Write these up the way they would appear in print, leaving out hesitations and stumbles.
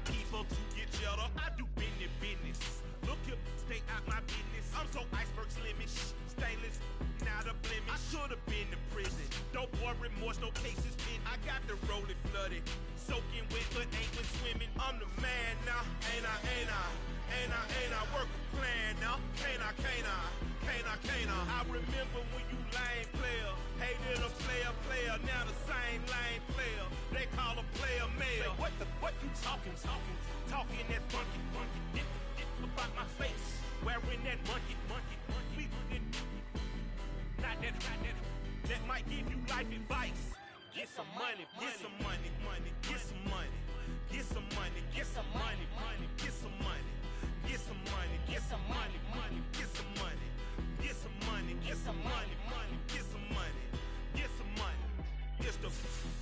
my people to get cheddar. I do business. Look here, stay out my business. I'm so iceberg slimish, stainless, not a blemish. I should have been in prison. Don't boy remorse, no cases pinned. I got the rolling flooded, soaking wet, but ain't been swimming. I'm the man now, ain't I? Work a plan now, can't I? I remember when you lame player, hated a player, now the same lame player. They call a player mayor. What you talking that funky, dip about my face, wearing that monkey, not that might give you life advice. Get some money, get some money, get some money, get some money, get some money, get some money, get some money, get some money, get some money, get some money, get some money, get some money, get some money. It's the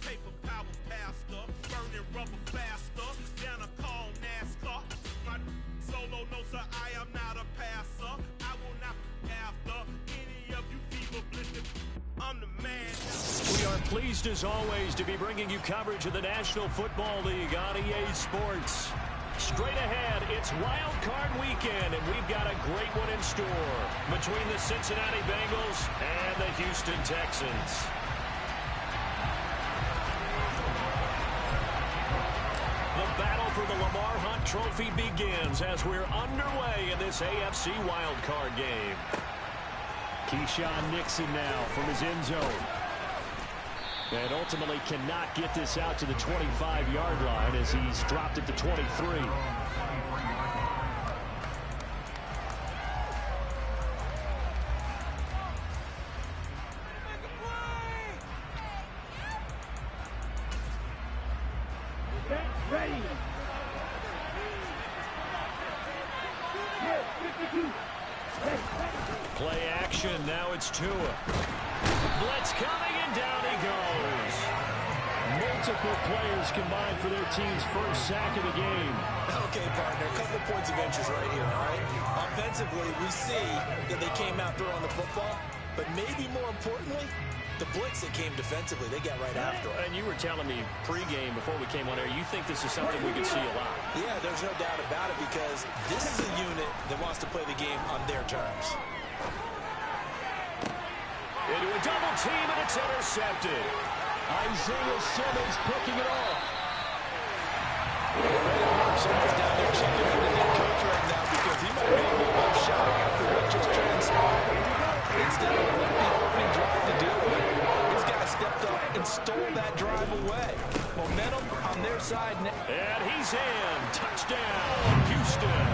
paper power pastor, burning rubber faster, down a call NASCAR. My solo no sir, I am not a passer. I will not after any of you fever blistered. I'm the man. We are pleased as always to be bringing you coverage of the National Football League on EA Sports. Straight ahead, it's Wild Card Weekend, and we've got a great one in store between the Cincinnati Bengals and the Houston Texans. The battle for the Lamar Hunt Trophy begins as we're underway in this AFC Wild Card game. Keyshawn Nixon now from his end zone. And ultimately cannot get this out to the 25-yard line as he's dropped it to 23. Play action, now it's Tua. Blitz coming, and down he goes. Multiple players combined for their team's first sack of the game. Okay, partner, a couple points of interest right here, all right? Offensively, we see that they came out throwing the football, but maybe more importantly, the blitz that came defensively, they got right after it. And you were telling me pregame before we came on air, you think this is something we could see a lot. Yeah, there's no doubt about it because this is a unit that wants to play the game on their terms. Into a double team, and it's intercepted. Isaiah Simmons picking it off. Simmons down there checking in with the coach right now because he might be a little bit of shock after what just transpired. Instead of letting the opening drive to deal with it, this guy stepped up and stole that drive away. Momentum on their side. And he's in. Touchdown, Houston.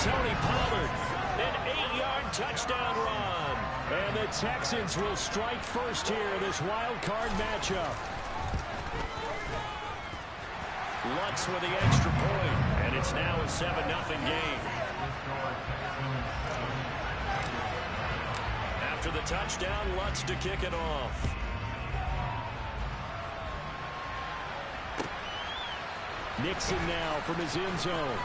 Tony Pollard, an 8-yard touchdown run. And the Texans will strike first here in this wild card matchup. Lutz with the extra point, and it's now a 7-0 game. After the touchdown, Lutz to kick it off. Nixon now from his end zone.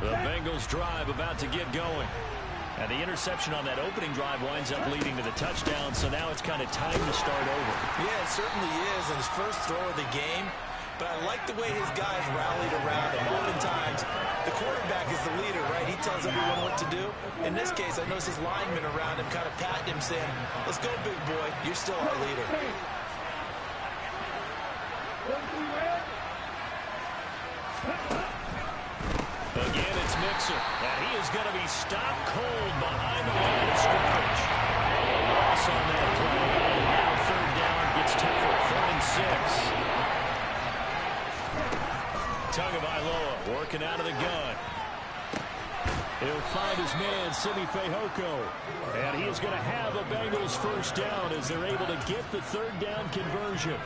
The Bengals drive about to get going. And the interception on that opening drive winds up leading to the touchdown, so now it's kind of time to start over. Yeah, it certainly is, and his first throw of the game. But I like the way his guys rallied around him. Oftentimes, the quarterback is the leader, right? He tells everyone what to do. In this case, I noticed his linemen around him kind of patting him, saying, "Let's go, big boy. You're still our leader." Again, it's Mixon, and he is going to be stopped cold behind the line of scrimmage. Loss on that play, and now third down gets tougher, 3rd and 6. Tagovailoa working out of the gun. He'll find his man, Simi Fehoko, and he is going to have a Bengals first down as they're able to get the third down conversion.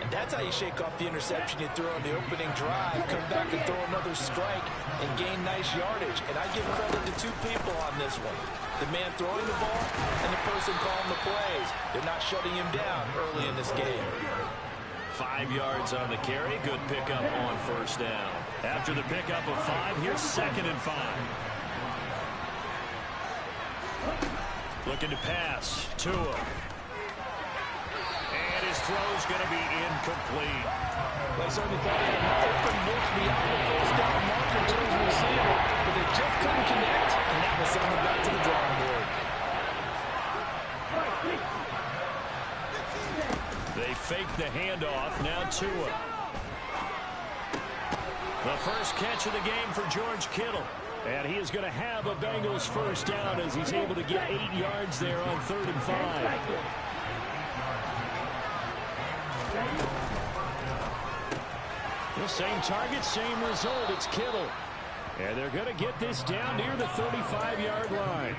And that's how you shake off the interception you threw on the opening drive, come back and throw another strike and gain nice yardage. And I give credit to two people on this one. The man throwing the ball and the person calling the plays. They're not shutting him down early in this game. 5 yards on the carry. Good pickup on first down. After the pickup of 5, here's 2nd and 5. Looking to pass. Tua. And his throw's going to be incomplete. They certainly thought he had an open look beyond the first down marker to his receiver, but they just couldn't connect, and that will send them back to the drawing board. They fake the handoff. Now Tua. The first catch of the game for George Kittle. And he is going to have a Bengals first down as he's able to get 8 yards there on 3rd and 5. The same target, same result. It's Kittle. And they're going to get this down near the 35-yard line.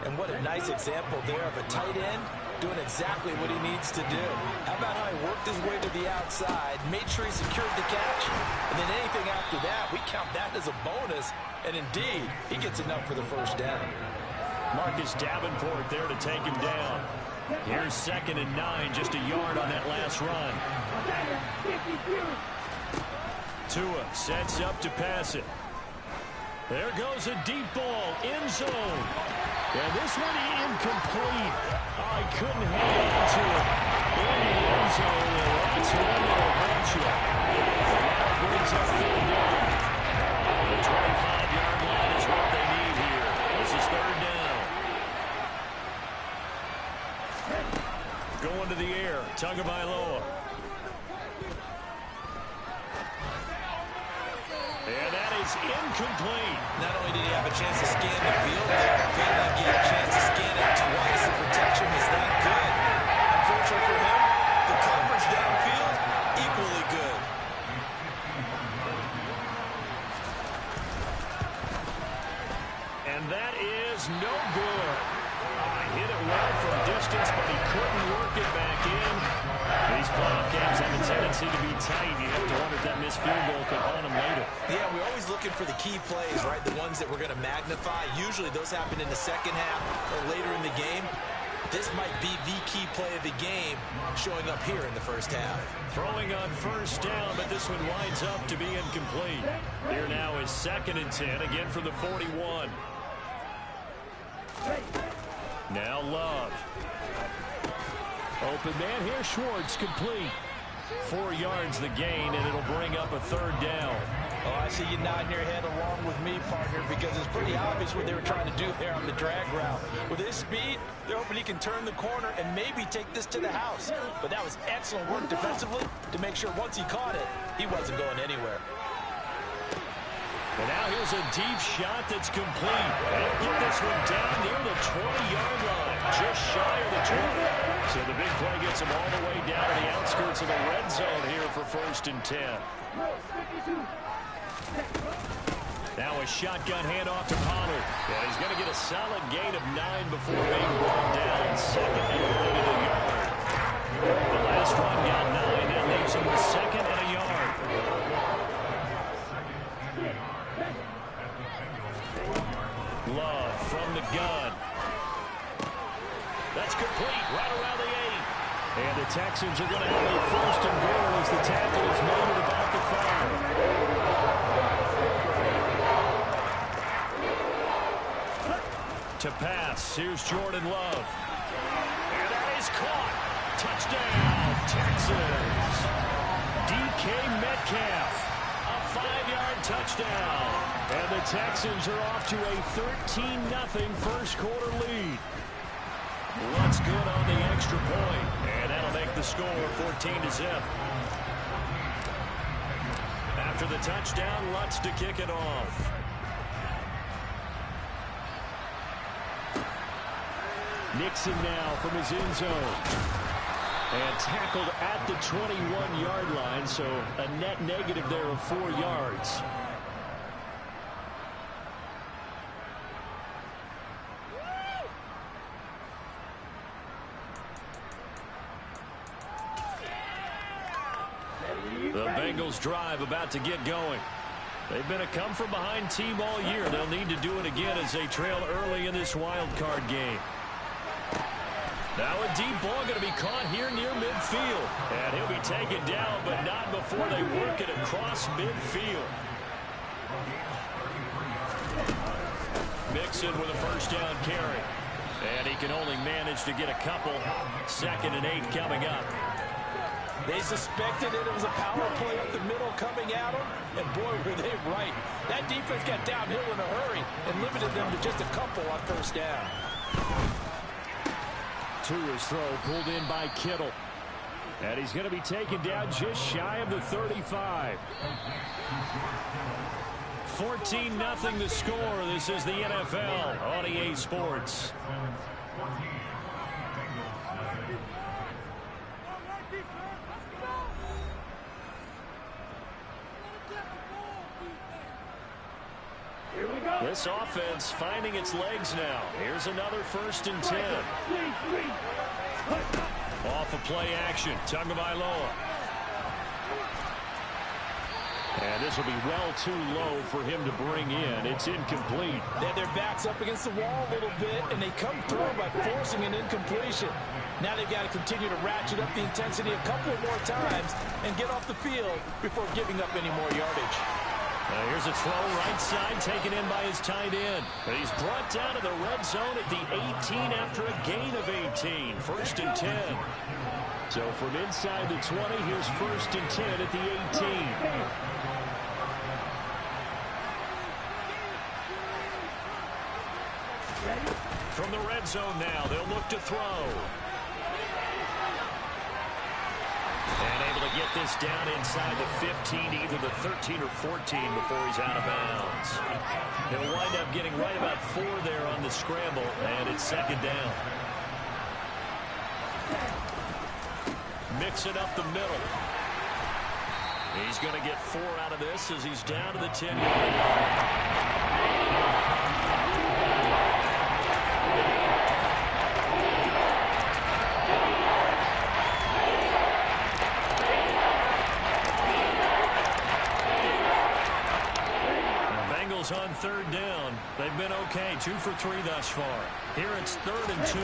And what a nice example there of a tight end doing exactly what he needs to do. How about how he worked his way to the outside, made sure he secured the catch, and then anything after that, we count that as a bonus, and indeed, he gets enough for the first down. Marcus Davenport there to take him down. Here's 2nd and 9, just a yard on that last run. Tua sets up to pass it. There goes a deep ball, end zone. And this one incomplete. Oh, he couldn't hang on to it. In the end zone, and that's one that'll hurt you. And now it brings up 3rd down. The 25-yard line is what they need here. This is 3rd down. Going to the air, Tagovailoa. And that is incomplete. Not only did he have a chance to scan the field, but he had a chance to scan it twice. The protection was that good. Unfortunately for him, the coverage downfield, equally good. And that is no good. Hit it well from distance, but he couldn't work it back in. These playoff games have a tendency to be tight. You have to wonder if that missed field goal could haunt him later. Yeah, we're always looking for the key plays, right? The ones that we're going to magnify. Usually those happen in the second half or later in the game. This might be the key play of the game showing up here in the first half. Throwing on first down, but this one winds up to be incomplete. Here now is 2nd and 10, again from the 41. Now Love. Open man here, Schwartz, complete. 4 yards the gain, and it'll bring up a 3rd down. Oh, I see you nodding your head along with me, partner, because it's pretty obvious what they were trying to do there on the drag route. With his speed, they're hoping he can turn the corner and maybe take this to the house. But that was excellent work defensively to make sure once he caught it, he wasn't going anywhere. And now here's a deep shot that's complete. They'll get this one down near the 20-yard line, just shy of the 20. So the big play gets him all the way down to the outskirts of the red zone here for 1st and 10. Now a shotgun handoff to Pollard. Yeah, he's going to get a solid gain of 9 before being brought down. 2nd and only to the yard. The last one got 9. That leaves him with 2nd and a yard. Love from the gun. That's complete right around the 8. And the Texans are going to have a 1st and goal as the tackle is made at about the 5. To pass, here's Jordan Love. And that is caught. Touchdown, Texans. DK Metcalf. A 5-yard touchdown. And the Texans are off to a 13-0 first quarter lead. What's good on the extra point? And that'll make the score 14-0. After the touchdown, Lutz to kick it off. Nixon now from his end zone. And tackled at the 21-yard line, so a net negative there of 4 yards. The Bengals drive about to get going. They've been a come-from-behind team all year. They'll need to do it again as they trail early in this wild card game. Now a deep ball going to be caught here near midfield. And he'll be taken down, but not before they work it across midfield. Mixon with a first down carry. And he can only manage to get a couple. 2nd and 8 coming up. They suspected it was a power play up the middle coming at them, and boy, were they right. That defense got downhill in a hurry and limited them to just a couple on 1st down. To his throw, pulled in by Kittle. And he's going to be taken down just shy of the 35. 14-0 the score. This is the NFL on EA Sports. This offense finding its legs now. Here's another 1st and 10. Off of play action. Tagovailoa. And this will be well too low for him to bring in. It's incomplete. They had their backs up against the wall a little bit, and they come through by forcing an incompletion. Now they've got to continue to ratchet up the intensity a couple more times and get off the field before giving up any more yardage. Here's a throw right side taken in by his tight end. But he's brought down to the red zone at the 18 after a gain of 18. 1st and 10. So from inside the 20, here's 1st and 10 at the 18. From the red zone now, they'll look to throw. And able to get this down inside the 15, either the 13 or 14 before he's out of bounds. He'll wind up getting right about 4 there on the scramble, and it's 2nd down. Mix it up the middle. He's going to get 4 out of this as he's down to the 10-yard line. On 3rd down. They've been okay. 2 for 3 thus far. Here it's 3rd and 2.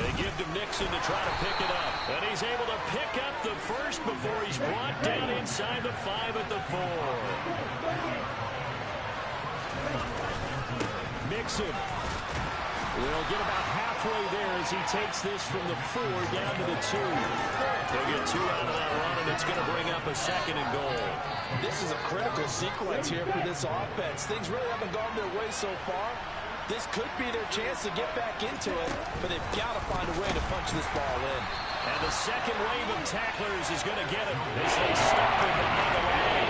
They give to Nixon to try to pick it up. And he's able to pick up the first before he's brought down inside the 5 at the 4. Mixon will get about halfway there as he takes this from the 4 down to the 2. They'll get 2 out of that run, and it's going to bring up a 2nd and goal. This is a critical sequence here for this offense. Things really haven't gone their way so far. This could be their chance to get back into it, but they've got to find a way to punch this ball in. And the second wave of tacklers is going to get him as they stop him behind the line.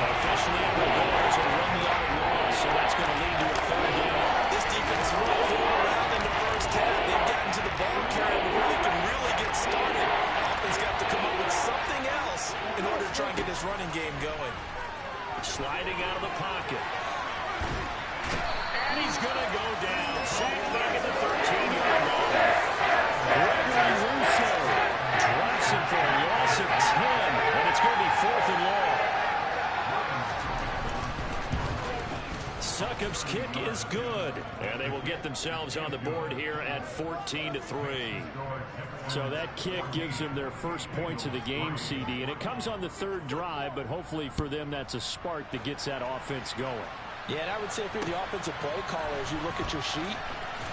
Officially, there's a 1-yard loss, so that's going to lead to a 3rd down. This defense really flew around in the 1st half. They've gotten to the ball carrier before they can really get started. Offense got to come up with something else in order to try and get this running game going. Sliding out of the pocket. And he's going to go down. Sacked back at the 13-yard line. Gregory Russo drops him for a loss of 10, and it's going to be 4th and long. Succop's kick is good, and they will get themselves on the board here at 14-3. So that kick gives them their first points of the game, CD, and it comes on the 3rd drive, but hopefully for them that's a spark that gets that offense going. Yeah, and I would say if you're the offensive play caller, as you look at your sheet,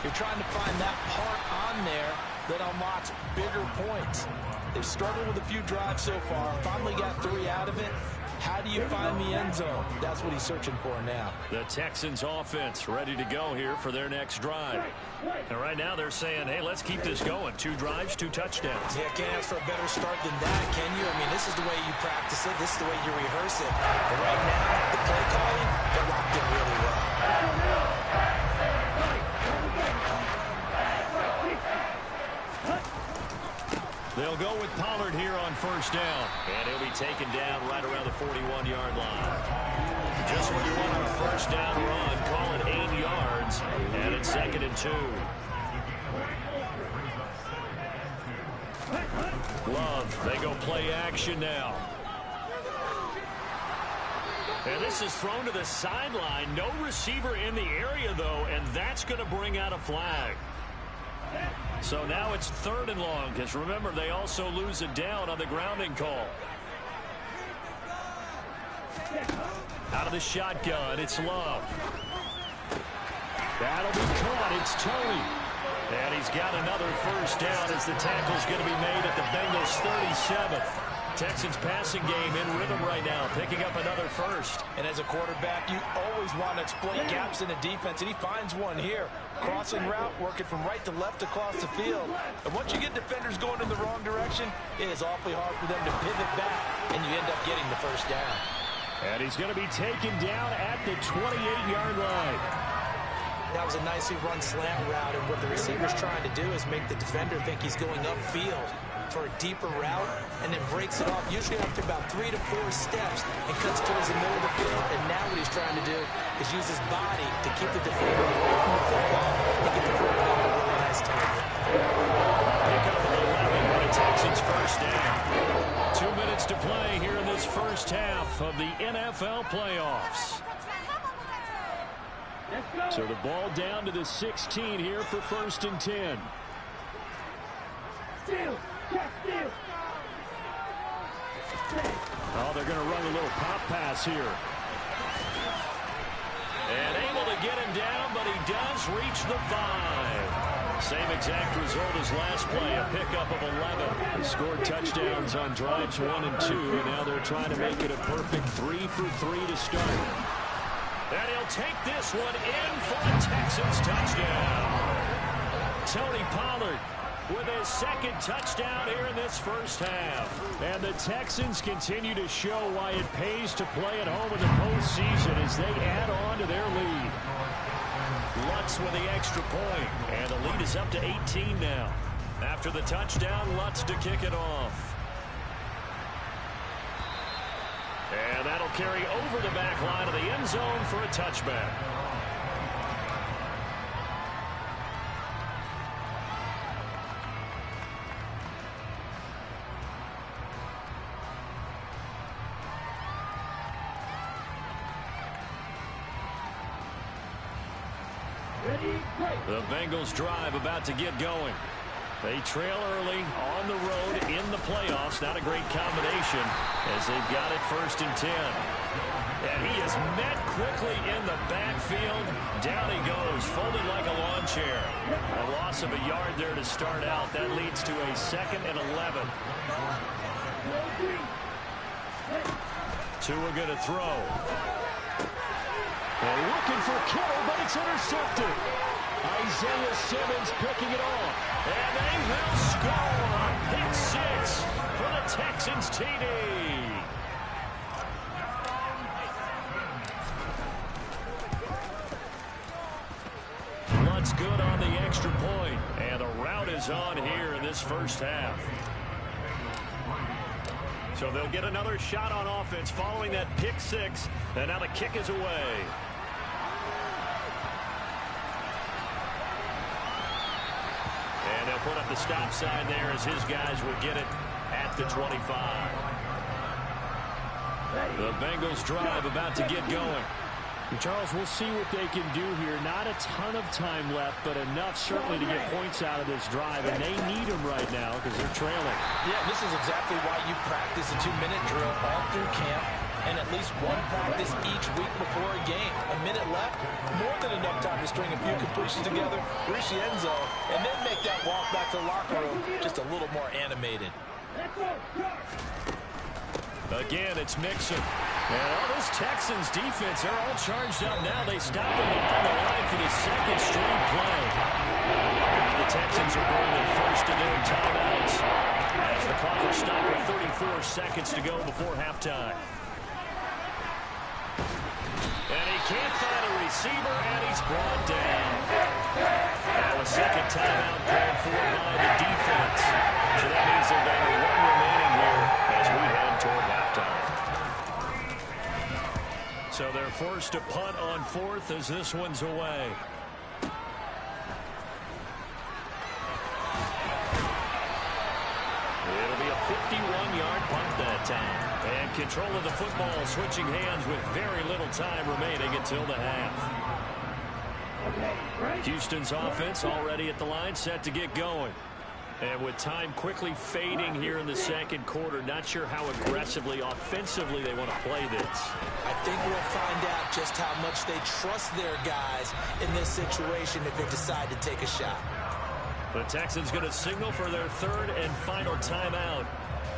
you're trying to find that part on there that unlocks bigger points. They've struggled with a few drives so far, finally got 3 out of it. How do you find the end zone? That's what he's searching for now. The Texans offense ready to go here for their next drive. And right now they're saying, hey, let's keep this going. 2 drives, 2 touchdowns. Yeah, can't ask for a better start than that, can you? I mean, this is the way you practice it. This is the way you rehearse it. But right now, the play calling, they're locked in really well. They'll go with Pollard here on 1st down. And he'll be taken down right around the 41-yard line. Just what you want on a 1st down run. Call it 8 yards. And it's 2nd and 2. Love, they go play action now. And this is thrown to the sideline. No receiver in the area, though, and that's going to bring out a flag. So now it's 3rd and long, because remember, they also lose a down on the grounding call. Out of the shotgun, it's Love. That'll be caught. It's Tony. And he's got another first down as the tackle's going to be made at the Bengals' 37. Texans passing game in rhythm right now, picking up another first. And as a quarterback, you always want to exploit gaps in the defense, and he finds one here. Crossing route, working from right to left across the field. And once you get defenders going in the wrong direction, it is awfully hard for them to pivot back, and you end up getting the first down. And he's going to be taken down at the 28-yard line. That was a nicely run slant route, and what the receiver's trying to do is make the defender think he's going upfield for a deeper route, and then breaks it off, usually after about 3 to 4 steps, and cuts towards the middle of the field. And now what he's trying to do is use his body to keep the defender away from the football and get the quarterback a really nice target. Pick up at 11 for the Texans first down. 2 minutes to play here in this first half of the NFL playoffs. So the ball down to the 16 here for 1st and 10. Oh, they're going to run a little pop pass here. And able to get him down, but he does reach the 5. Same exact result as last play, a pickup of 11. They scored touchdowns on drives 1 and 2, and now they're trying to make it a perfect 3 for 3 to start. And he'll take this one in for a Texans touchdown. Tony Pollard with his second touchdown here in this first half. And the Texans continue to show why it pays to play at home in the postseason as they add on to their lead. Lutz with the extra point, and the lead is up to 18 now. After the touchdown, Lutz to kick it off. And that'll carry over the back line of the end zone for a touchback. The Bengals drive about to get going. They trail early on the road in the playoffs. Not a great combination as they've got it 1st and 10. And he is met quickly in the backfield. Down he goes, folded like a lawn chair. A loss of a yard there to start out. That leads to a 2nd and 11. Tua going to throw. They're looking for Kittle, but it's intercepted. Isaiah Simmons picking it off. And they will score. Pick 6 for the Texans TD. Lutz good on the extra point. And the route is on here in this first half. So they'll get another shot on offense following that pick 6. And now the kick is away. And they'll put up the stop sign there as his guys will get it at the 25. The Bengals drive about to get going. And Charles, we'll see what they can do here. Not a ton of time left, but enough certainly to get points out of this drive. And they need them right now because they're trailing. Yeah, this is exactly why you practice a 2-minute drill all through camp and at least one practice each week before a game. A minute left, more than enough time to string a few completions together, reach the end zone, and then make that walk back to the locker room just a little more animated. Again, it's Mixon. And all this Texans defense, they're all charged up now. They stop him on the line for the 2nd straight play. The Texans are going their 1st of their timeouts as the clock will stop with 34 seconds to go before halftime. And he can't find a receiver, and he's brought down. Now a 2nd timeout called for by the defense. So that means they're down to 1 remaining here as we head toward halftime. So they're forced to punt on 4th as this one's away. It'll be a 51-yard punt that time. And control of the football switching hands with very little time remaining until the half. Houston's offense already at the line, set to get going. And with time quickly fading here in the 2nd quarter, not sure how aggressively, offensively they want to play this. I think we'll find out just how much they trust their guys in this situation if they decide to take a shot. The Texans going to signal for their third and final timeout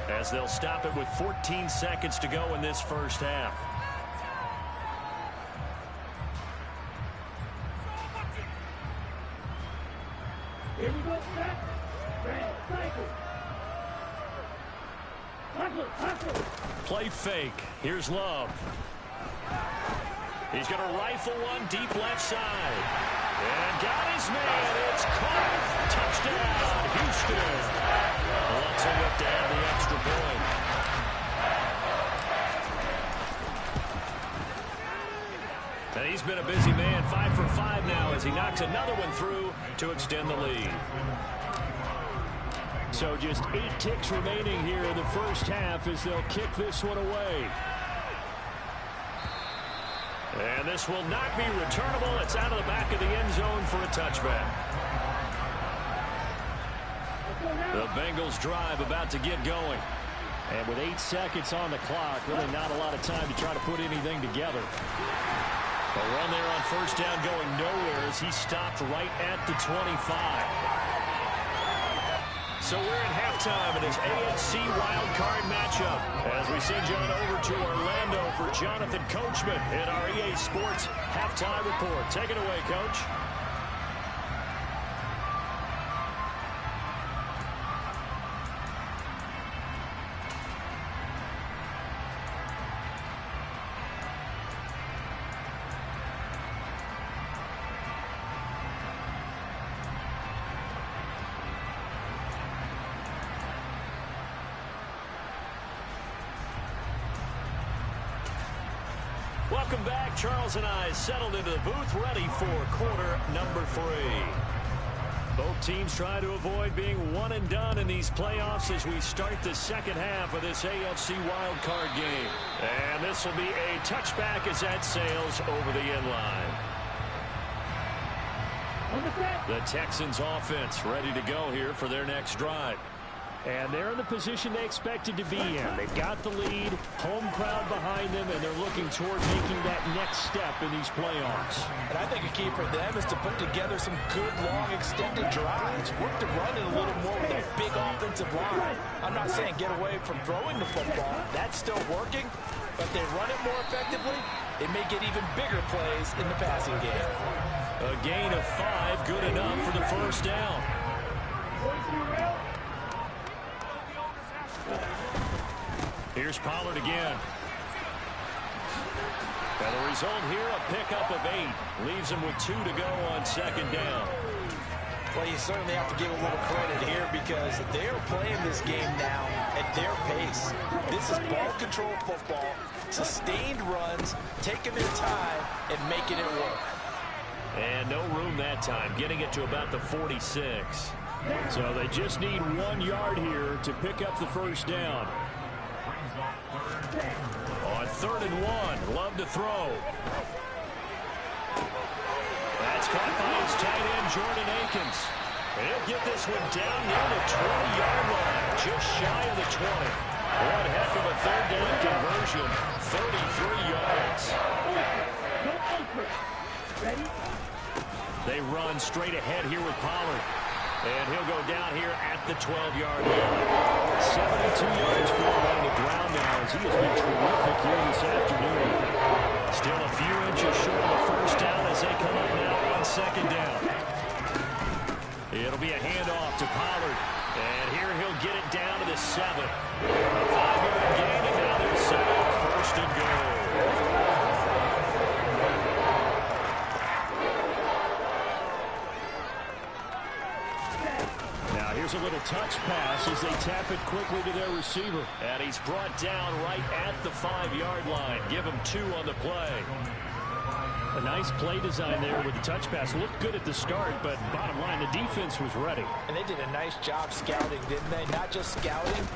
as they'll stop it with 14 seconds to go in this first half. Here we go, set, red, cycle. Play fake. Here's Love. He's going to rifle one deep left side. And got his man. It's caught. Touchdown, Houston. Looks a whip to add the extra point. And he's been a busy man. 5 for 5 now as he knocks another one through to extend the lead. So just 8 ticks remaining here in the first half as they'll kick this one away. And this will not be returnable. It's out of the back of the end zone for a touchback. The Bengals drive about to get going. And with 8 seconds on the clock, really not a lot of time to try to put anything together. A run there on first down going nowhere as he stopped right at the 25. So we're at halftime in this AFC wildcard matchup as we send you on over to Orlando for Jonathan Coachman in our EA Sports Halftime Report. Take it away, Coach. Welcome back. Charles and I settled into the booth ready for quarter number 3. Both teams try to avoid being one and done in these playoffs as we start the second half of this AFC wildcard game. And this will be a touchback as that sails over the end line. The Texans offense ready to go here for their next drive. And they're in the position they expected to be in. They've got the lead, home crowd behind them, and they're looking toward making that next step in these playoffs. And I think a key for them is to put together some good, long, extended drives. Work the run in a little more with that big offensive line. I'm not saying get away from throwing the football. That's still working. But they run it more effectively, they may get even bigger plays in the passing game. A gain of 5, good enough for the first down. Here's Pollard again. And the result here, a pickup of 8. Leaves him with 2 to go on second down. Well, you certainly have to give a little credit here because they are playing this game now at their pace. This is ball control football, sustained runs, taking their time, and making it work. And no room that time, getting it to about the 46. So they just need 1 yard here to pick up the first down. On 3rd and 1, Love to throw. That's caught by his tight end, Jordan Akins. He'll get this one down near the 20-yard line, just shy of the 20. One heck of a third down conversion, 33 yards. They run straight ahead here with Pollard. And he'll go down here at the 12-yard line. 72 yards for him on the ground now as he has been terrific here this afternoon. Still a few inches short of the first down as they come up now on second down. It'll be a handoff to Pollard. And here he'll get it down to the 7. A 5-yard gain, and now they're set up 1st and goal. Here's a little touch pass as they tap it quickly to their receiver. And he's brought down right at the 5-yard line. Give him 2 on the play. A nice play design there with the touch pass. Looked good at the start, but bottom line, the defense was ready. And they did a nice job scouting, didn't they? Not just scouting,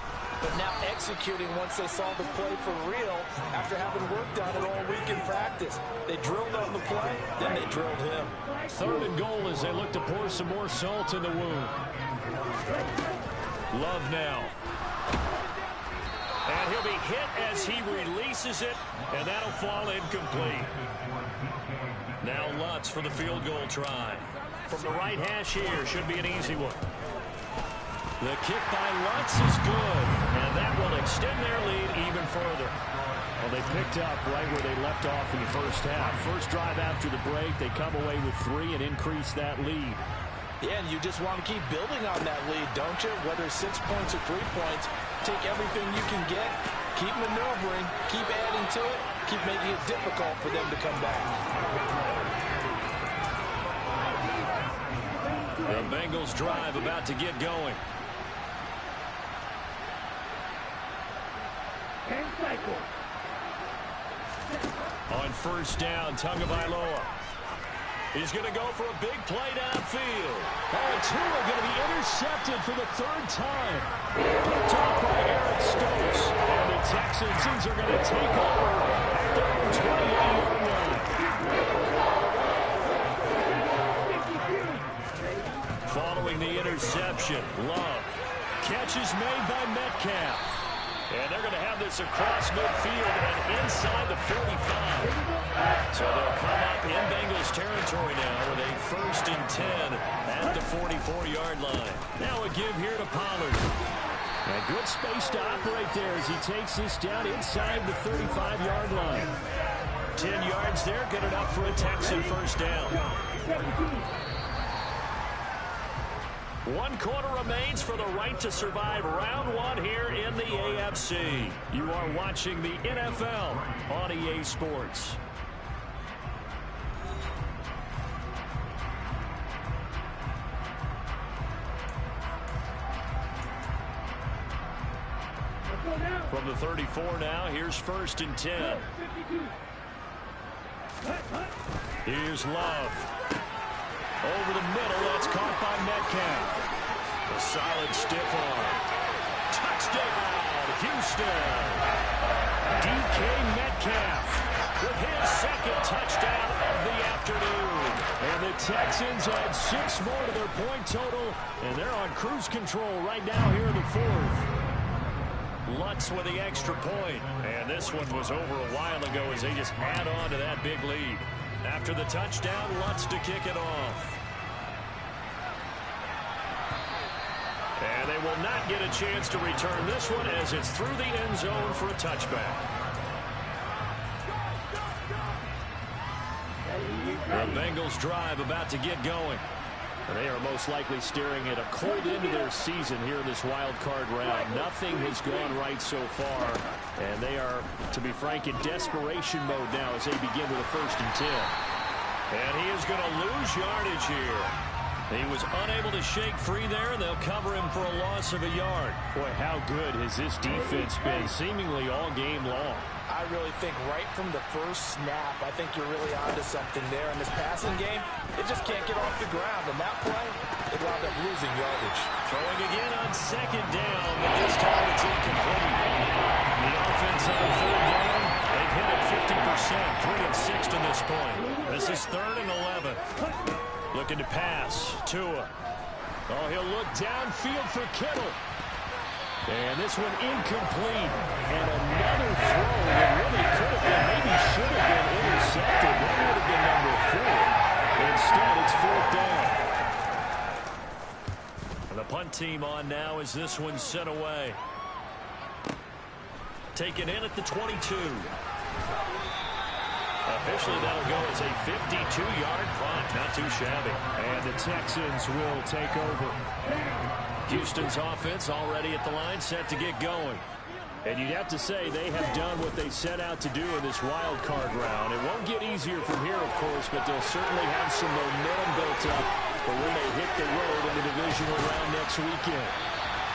but now executing once they saw the play for real after having worked on it all week in practice. They drilled on the play, then they drilled him. 3rd and goal as they look to pour some more salt in the wound. Love now. And he'll be hit as he releases it, and that'll fall incomplete. Now Lutz for the field goal try. From the right hash here, should be an easy one. The kick by Lutz is good, and that will extend their lead even further. Well, they picked up right where they left off in the first half. First drive after the break, they come away with 3 and increase that lead. Yeah, and you just want to keep building on that lead, don't you? Whether 6 points or 3 points, take everything you can get, keep maneuvering, keep adding to it, keep making it difficult for them to come back. The Bengals drive about to get going. On first down, Tagovailoa. He's going to go for a big play downfield. And Tua going to be intercepted for the 3rd time. Picked off by Eric Stokes. And the Texans are going to take over at their own 28-yard line. Following the interception, Love. Catch is made by Metcalf. And they're going to have this across midfield and inside the 45. So they'll come up in Bengals territory now with a 1st and 10 at the 44-yard line. Now a give here to Pollard. A good space to operate there as he takes this down inside the 35-yard line. 10 yards there, good enough for a Texan first down. 1 quarter remains for the right to survive round 1 here in the AFC. You are watching the NFL on EA Sports. From the 34 now, here's 1st and 10. Here's Love. Over the middle, that's caught by Metcalf. A solid stiff arm. Touchdown, Houston. DK Metcalf with his 2nd touchdown of the afternoon. And the Texans add 6 more to their point total, and they're on cruise control right now here in the 4th. Lutz with the extra point. And this one was over a while ago as they just add on to that big lead. After the touchdown, Lutz to kick it off. And they will not get a chance to return this one as it's through the end zone for a touchback. The Bengals drive about to get going. And they are most likely staring at a cold end to their season here in this wild card round. Nothing has gone right so far. And they are, to be frank, in desperation mode now as they begin with a 1st and 10. And he is going to lose yardage here. He was unable to shake free there, and they'll cover him for a loss of a yard. Boy, how good has this defense been seemingly all game long? I really think right from the first snap, I think you're really onto something there. In this passing game, it just can't get off the ground. And that play, it wound up losing yardage. Throwing again on 2nd down, but this time it's incomplete. The offense on 3rd down, they've hit it 50%, 3 of 6 to this point. This is 3rd and 11. Looking to pass. Tua. Oh, he'll look downfield for Kittle. And this one incomplete. And another throw that really could have been, maybe should have been intercepted. That would have been number 4. Instead, it's 4th down. And the punt team on now as this one's sent away. Taken in at the 22. Officially, that'll go as a 52-yard punt. Not too shabby. And the Texans will take over. Houston's offense already at the line, set to get going. And you'd have to say they have done what they set out to do in this wild card round. It won't get easier from here, of course, but they'll certainly have some momentum built up for when they hit the road in the divisional round next weekend.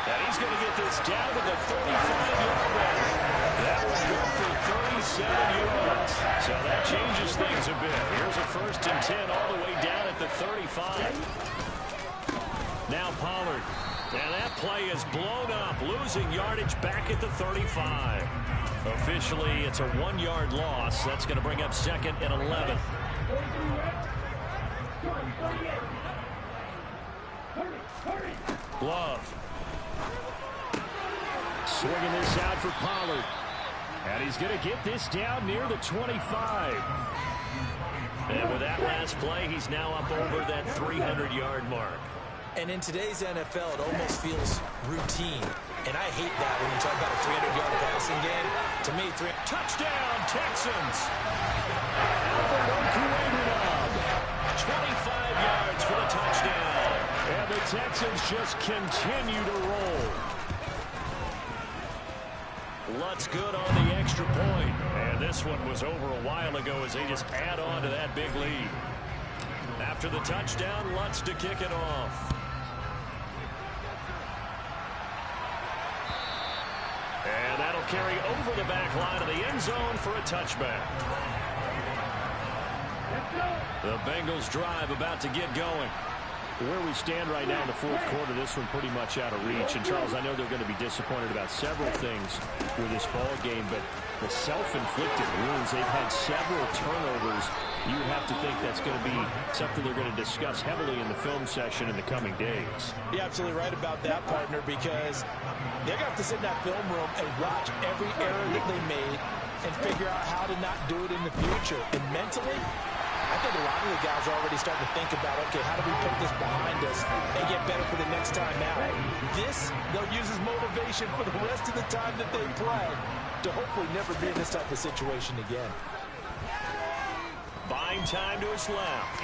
And he's going to get this down to the 35-yard line. That was good for 37 yards. So that changes things a bit. Here's a 1st and 10 all the way down at the 35. Now Pollard. And that play is blown up, losing yardage back at the 35. Officially, it's a 1-yard loss. That's going to bring up 2nd and 11. Love. Swinging this out for Pollard. And he's going to get this down near the 25. And with that last play, he's now up over that 300-yard mark. And in today's NFL, it almost feels routine. And I hate that when you talk about a 300-yard passing game. To me, touchdown, Texans. Albert Okwuegbunam, 25 yards for the touchdown. And the Texans just continue to roll. Lutz good on the extra point. And this one was over a while ago as they just add on to that big lead. After the touchdown, Lutz to kick it off. And that'll carry over the back line of the end zone for a touchback. The Bengals drive about to get going. Where we stand right now in the fourth quarter, this one pretty much out of reach. And, Charles, I know they're going to be disappointed about several things with this ball game, but the self-inflicted wounds, they've had several turnovers. You would have to think that's going to be something they're going to discuss heavily in the film session in the coming days. You're absolutely right about that, partner, because they're going to have to sit in that film room and watch every error that they made and figure out how to not do it in the future. And mentally, I think a lot of the guys are already starting to think about, okay, how do we put this behind us and get better for the next time out? This, they'll use as motivation for the rest of the time that they play to hopefully never be in this type of situation again. Buying time to his left.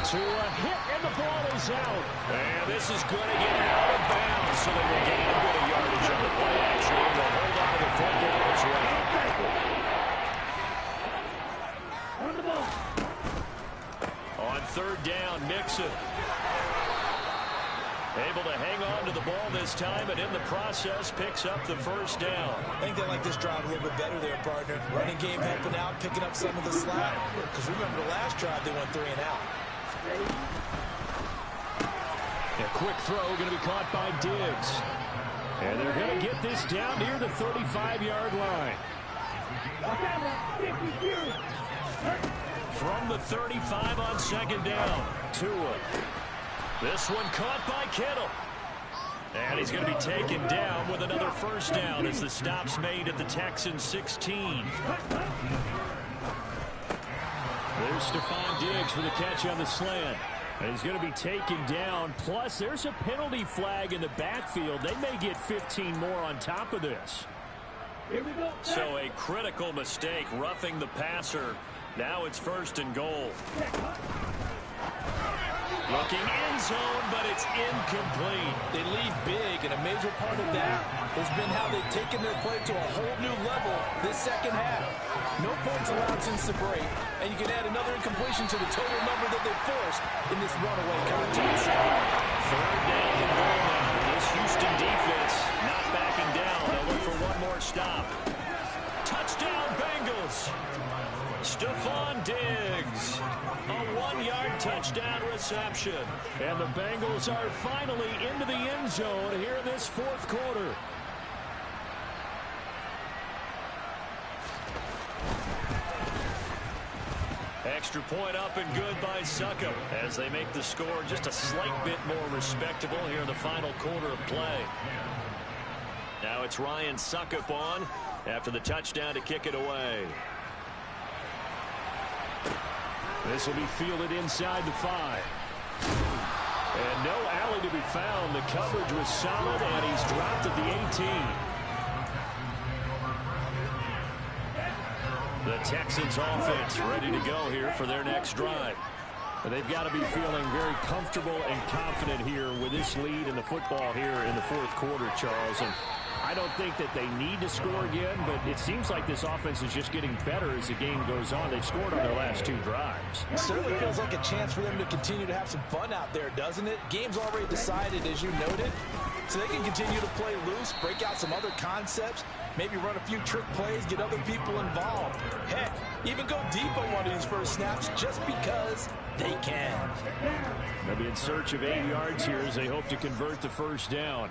To a hit, and the ball is out. And this is going to get out of bounds, so they will gain a bit of yardage on the play action. They'll hold on to the football as well. On third down, Nixon. Able to hang on to the ball this time, and in the process picks up the first down. I think they like this drive a little bit better there, partner. Running game helping out, picking up some of the slack. Because remember the last drive, they went 3 and out. A quick throw going to be caught by Diggs. And they're going to get this down near the 35-yard line. From the 35 on second down. Tua. This one caught by Kittle. And he's going to be taken down with another first down as the stop's made at the Texans 16. There's Stephon Diggs for the catch on the slant. And he's going to be taken down. Plus, there's a penalty flag in the backfield. They may get 15 more on top of this. So a critical mistake, roughing the passer. Now it's first and goal. Looking end zone, but it's incomplete. They lead big, and a major part of that has been how they've taken their play to a whole new level this second half. No points allowed since the break, and you can add another incompletion to the total number that they forced in this runaway contest. Third down and goal now. This Houston defense not backing down. They'll look for one more stop. Touchdown, Bengals. Stephon Diggs. A 1-yard touchdown reception. And the Bengals are finally into the end zone here in this fourth quarter. Extra point up and good by Succop as they make the score just a slight bit more respectable here in the final quarter of play. Now it's Ryan Succop on after the touchdown to kick it away. This will be fielded inside the 5. And no alley to be found. The coverage was solid, and he's dropped at the 18. The Texans offense ready to go here for their next drive. They've got to be feeling very comfortable and confident here with this lead in the football here in the fourth quarter, Charles. And I don't think that they need to score again, but it seems like this offense is just getting better as the game goes on. They've scored on their last 2 drives. It certainly feels like a chance for them to continue to have some fun out there, doesn't it? Game's already decided, as you noted, so they can continue to play loose, break out some other concepts, maybe run a few trick plays, get other people involved. Heck, even go deep on one of these first snaps just because they can. They'll be in search of 8 yards here as they hope to convert the first down.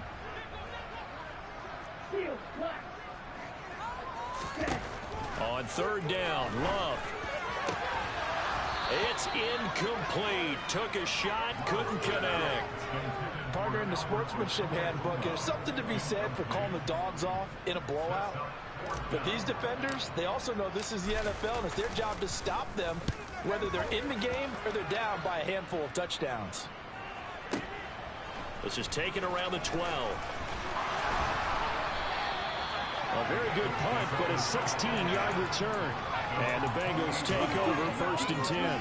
On third down, Love. It's incomplete. Took a shot, couldn't connect. Partner, in the sportsmanship handbook, there's something to be said for calling the dogs off in a blowout. But these defenders, they also know this is the NFL, and it's their job to stop them, whether they're in the game or they're down by a handful of touchdowns. This is taken around the 12. A very good punt, but a 16-yard return. And the Bengals take over 1st and 10.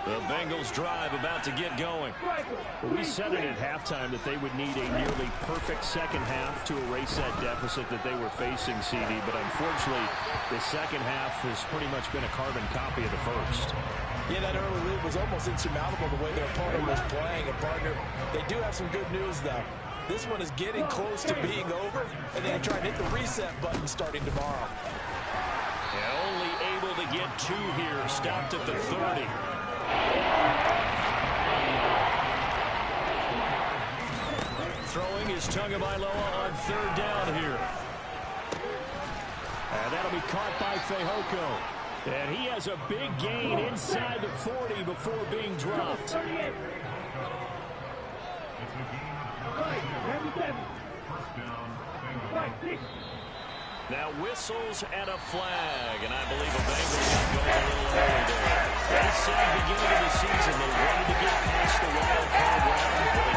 The Bengals drive about to get going. Well, we said it at halftime that they would need a nearly perfect second half to erase that deficit that they were facing, CD. But unfortunately, the second half has pretty much been a carbon copy of the first. Yeah, that early lead was almost insurmountable the way their opponent was playing. And, partner, they do have some good news, though. This one is getting close to being over, and they try to hit the reset button starting tomorrow. Yeah, only able to get 2 here. Stopped at the 30. Throwing is Tagovailoa on 3rd down here. And that'll be caught by Fehoko. And he has a big gain inside the 40 before being dropped. Now whistles and a flag, and I believe the Bengals got going a little early there. They said at the beginning of the season they wanted to get past the wild card round.